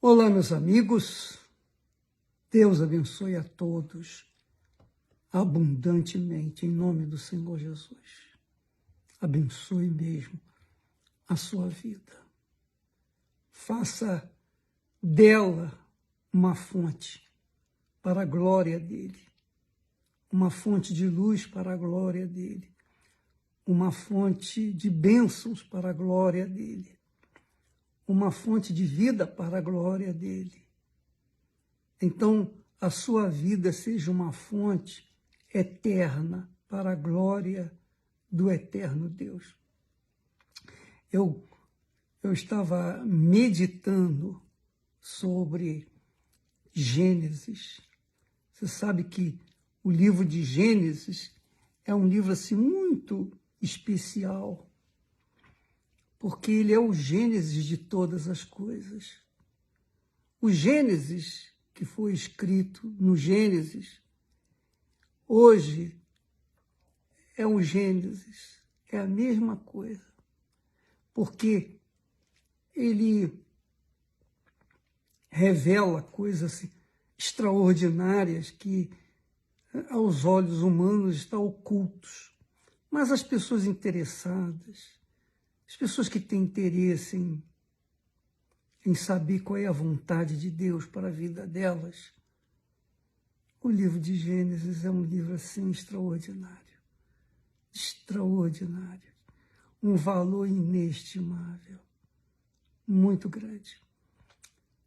Olá, meus amigos. Deus abençoe a todos abundantemente, em nome do Senhor Jesus. Abençoe mesmo a sua vida. Faça dela uma fonte para a glória dele, uma fonte de luz para a glória dele, uma fonte de bênçãos para a glória dele, uma fonte de vida para a glória dele. Então, a sua vida seja uma fonte eterna para a glória do eterno Deus. Eu estava meditando sobre Gênesis. Você sabe que o livro de Gênesis é um livro assim, muito especial, porque ele é o Gênesis de todas as coisas. O Gênesis que foi escrito no Gênesis, hoje é o Gênesis, é a mesma coisa, porque ele revela coisas extraordinárias que aos olhos humanos estão ocultos, mas as pessoas interessadas, as pessoas que têm interesse em saber qual é a vontade de Deus para a vida delas, o livro de Gênesis é um livro assim extraordinário, extraordinário, um valor inestimável, muito grande.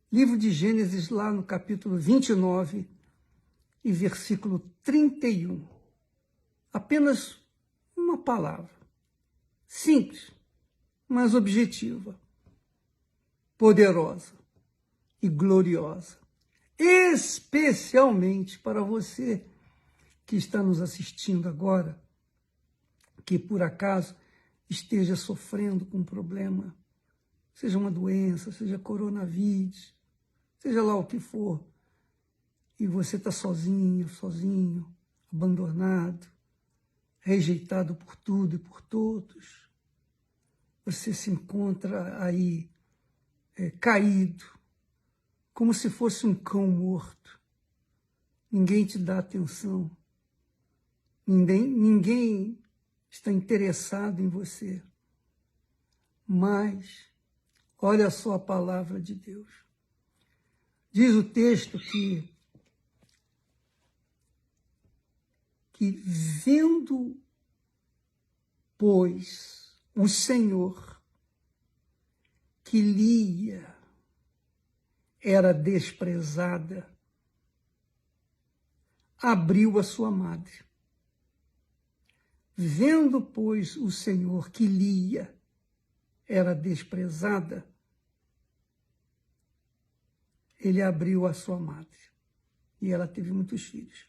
Livro de Gênesis, lá no capítulo 29 e versículo 31, apenas uma palavra, simples, mas objetiva, poderosa e gloriosa, especialmente para você que está nos assistindo agora, que por acaso esteja sofrendo com um problema, seja uma doença, seja coronavírus, seja lá o que for, e você está sozinho, abandonado, rejeitado por tudo e por todos, você se encontra aí caído, como se fosse um cão morto. Ninguém te dá atenção. Ninguém está interessado em você. Mas, olha só a palavra de Deus. Diz o texto que vendo, pois, o Senhor que Lia era desprezada, abriu a sua madre. Vendo, pois, o Senhor que Lia era desprezada, ele abriu a sua madre. E ela teve muitos filhos.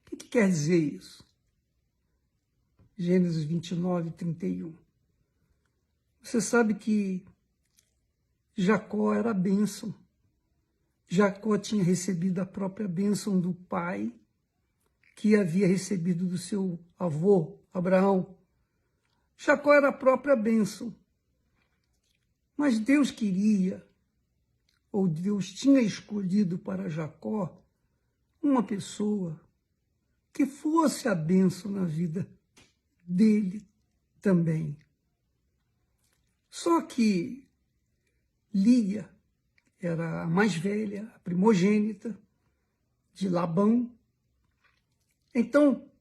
O que quer dizer isso? Gênesis 29, 31. Você sabe que Jacó era a bênção. Jacó tinha recebido a própria bênção do pai, que havia recebido do seu avô, Abraão. Jacó era a própria bênção. Mas Deus queria, ou Deus tinha escolhido para Jacó, uma pessoa que fosse a bênção na vida dele também. Só que Lia era a mais velha, a primogênita de Labão. Então,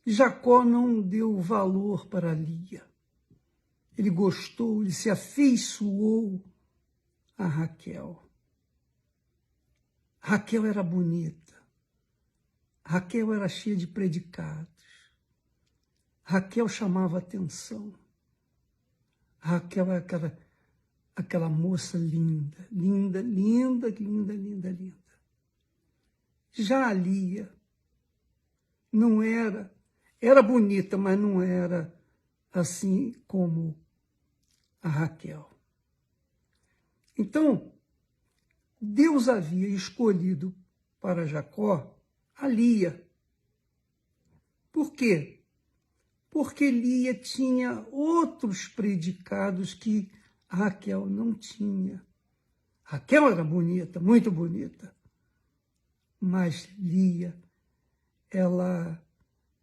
Jacó não deu valor para Lia. Ele gostou, ele se afeiçoou a Raquel. Raquel era bonita. Raquel era cheia de predicados. Raquel chamava atenção. Raquel era aquela moça linda, linda, linda, linda, linda, linda. Já a Lia não era bonita, mas não era assim como a Raquel. Então, Deus havia escolhido para Jacó a Lia. Por quê? Porque Lia tinha outros predicados que A Raquel não tinha. Raquel era bonita, muito bonita. Mas Lia, ela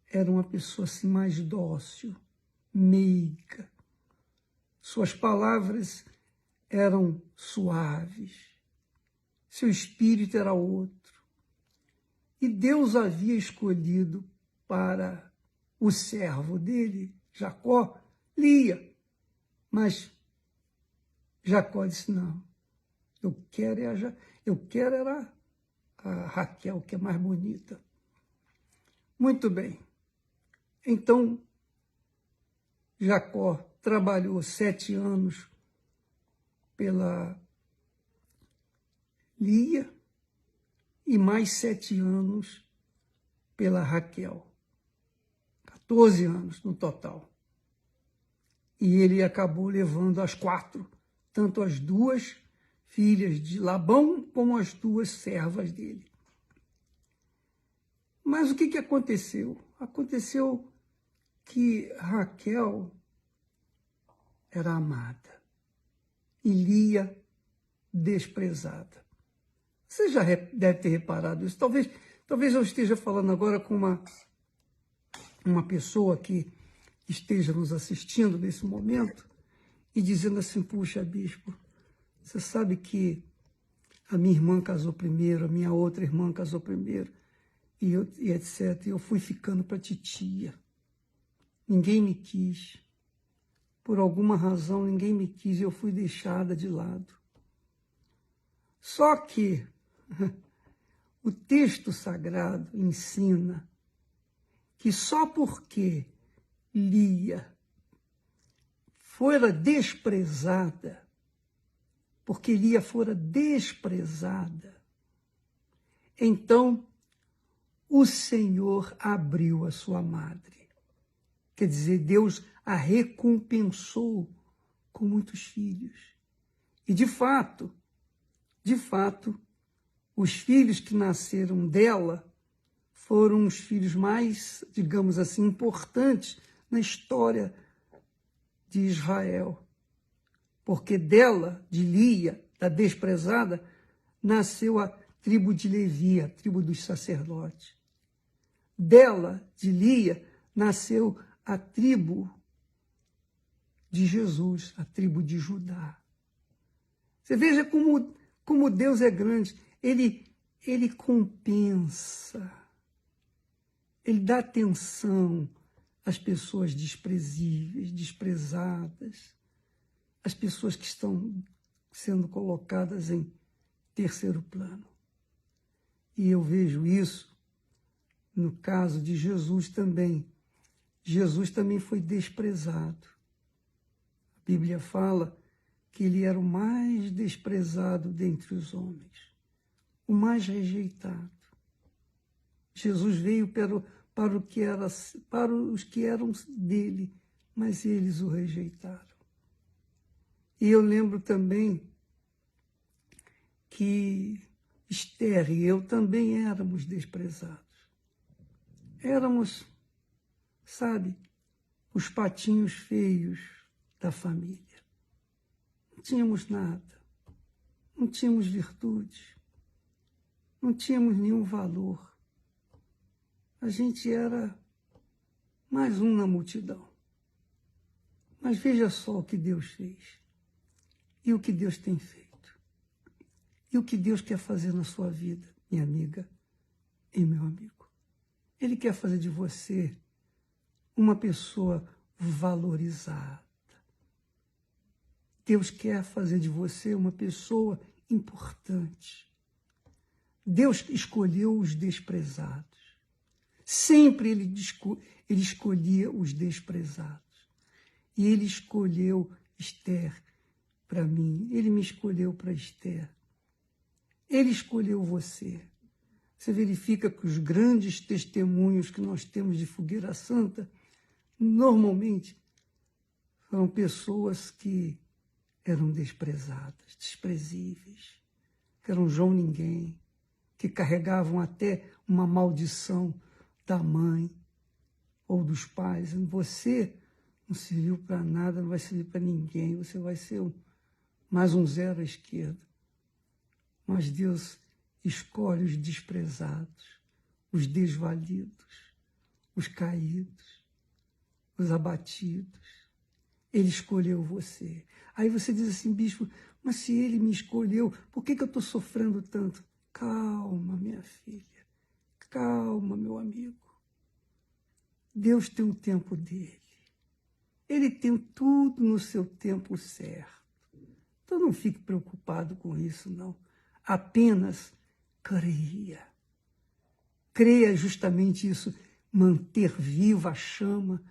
era uma pessoa assim mais dócil, meiga. Suas palavras eram suaves. Seu espírito era outro. E Deus havia escolhido para o servo dele, Jacó, Lia. Mas Jacó disse, não, eu quero era a Raquel, que é mais bonita. Muito bem. Então, Jacó trabalhou 7 anos pela Lia e mais 7 anos pela Raquel. 14 anos no total. E ele acabou levando as 4, tanto as 2 filhas de Labão como as 2 servas dele. Mas o que aconteceu? Aconteceu que Raquel era amada e Lia desprezada. Você já deve ter reparado isso. Talvez eu esteja falando agora com uma pessoa que esteja nos assistindo nesse momento e dizendo assim, puxa, bispo, você sabe que a minha irmã casou primeiro, a minha outra irmã casou primeiro, e etc. E eu fui ficando para titia. Ninguém me quis. Por alguma razão, ninguém me quis e eu fui deixada de lado. Só que o texto sagrado ensina que só porque Lia fora desprezada, porque Lia fora desprezada, então o Senhor abriu a sua madre. Quer dizer, Deus a recompensou com muitos filhos. E de fato, os filhos que nasceram dela foram os filhos mais, digamos assim, importantes na história de Israel. Porque dela, de Lia, da desprezada, nasceu a tribo de Levi, a tribo dos sacerdotes. Dela, de Lia, nasceu a tribo de Jesus, a tribo de Judá. Você veja como Deus é grande. Ele compensa, ele dá atenção às pessoas desprezíveis, desprezadas, às pessoas que estão sendo colocadas em terceiro plano. E eu vejo isso no caso de Jesus também. Jesus também foi desprezado. A Bíblia fala que ele era o mais desprezado dentre os homens, o mais rejeitado. Jesus veio para os que eram dele, mas eles o rejeitaram. E eu lembro também que Esther e eu também éramos desprezados. Éramos, sabe, os patinhos feios da família. Não tínhamos nada, não tínhamos virtudes, não tínhamos nenhum valor. A gente era mais um na multidão. Mas veja só o que Deus fez e o que Deus tem feito. E o que Deus quer fazer na sua vida, minha amiga e meu amigo. Ele quer fazer de você uma pessoa valorizada. Deus quer fazer de você uma pessoa importante. Deus escolheu os desprezados. Sempre ele escolhia os desprezados. E ele escolheu Esther para mim. Ele me escolheu para Esther. Ele escolheu você. Você verifica que os grandes testemunhos que nós temos de Fogueira Santa, normalmente, são pessoas que eram desprezadas, desprezíveis, que eram João Ninguém, que carregavam até uma maldição da mãe ou dos pais. Você não serviu para nada, não vai servir para ninguém, você vai ser mais um 0 à esquerda. Mas Deus escolhe os desprezados, os desvalidos, os caídos, os abatidos. Ele escolheu você. Aí você diz assim, bispo, mas se ele me escolheu, por que eu estou sofrendo tanto? Calma, minha filha. Calma, meu amigo. Deus tem o tempo dele. Ele tem tudo no seu tempo certo. Então não fique preocupado com isso, não. Apenas creia. Creia justamente isso, manter viva a chama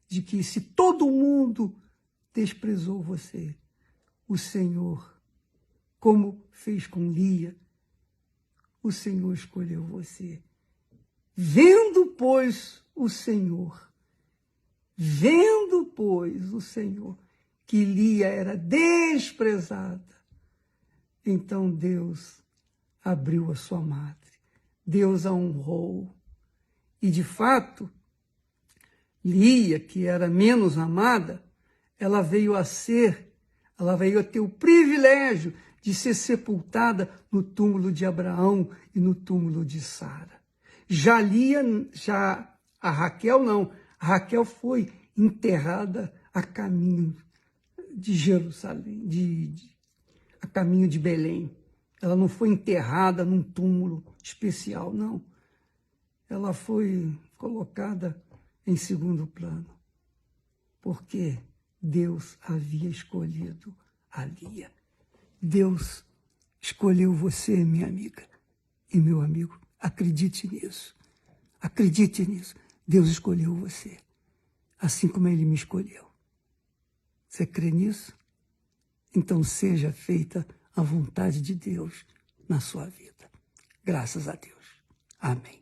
de que se todo mundo desprezou você, o Senhor, como fez com Lia, o Senhor escolheu você. Vendo, pois, o Senhor, que Lia era desprezada, então Deus abriu a sua madre, Deus a honrou. E, de fato, Lia, que era menos amada, ela veio a ter o privilégio de ser sepultada no túmulo de Abraão e no túmulo de Sara. Já a Raquel não. A Raquel foi enterrada a caminho de Jerusalém, a caminho de Belém. Ela não foi enterrada num túmulo especial, não. Ela foi colocada em segundo plano, porque Deus havia escolhido a Lia. Deus escolheu você, minha amiga e meu amigo. Acredite nisso. Acredite nisso. Deus escolheu você, assim como Ele me escolheu. Você crê nisso? Então seja feita a vontade de Deus na sua vida. Graças a Deus. Amém.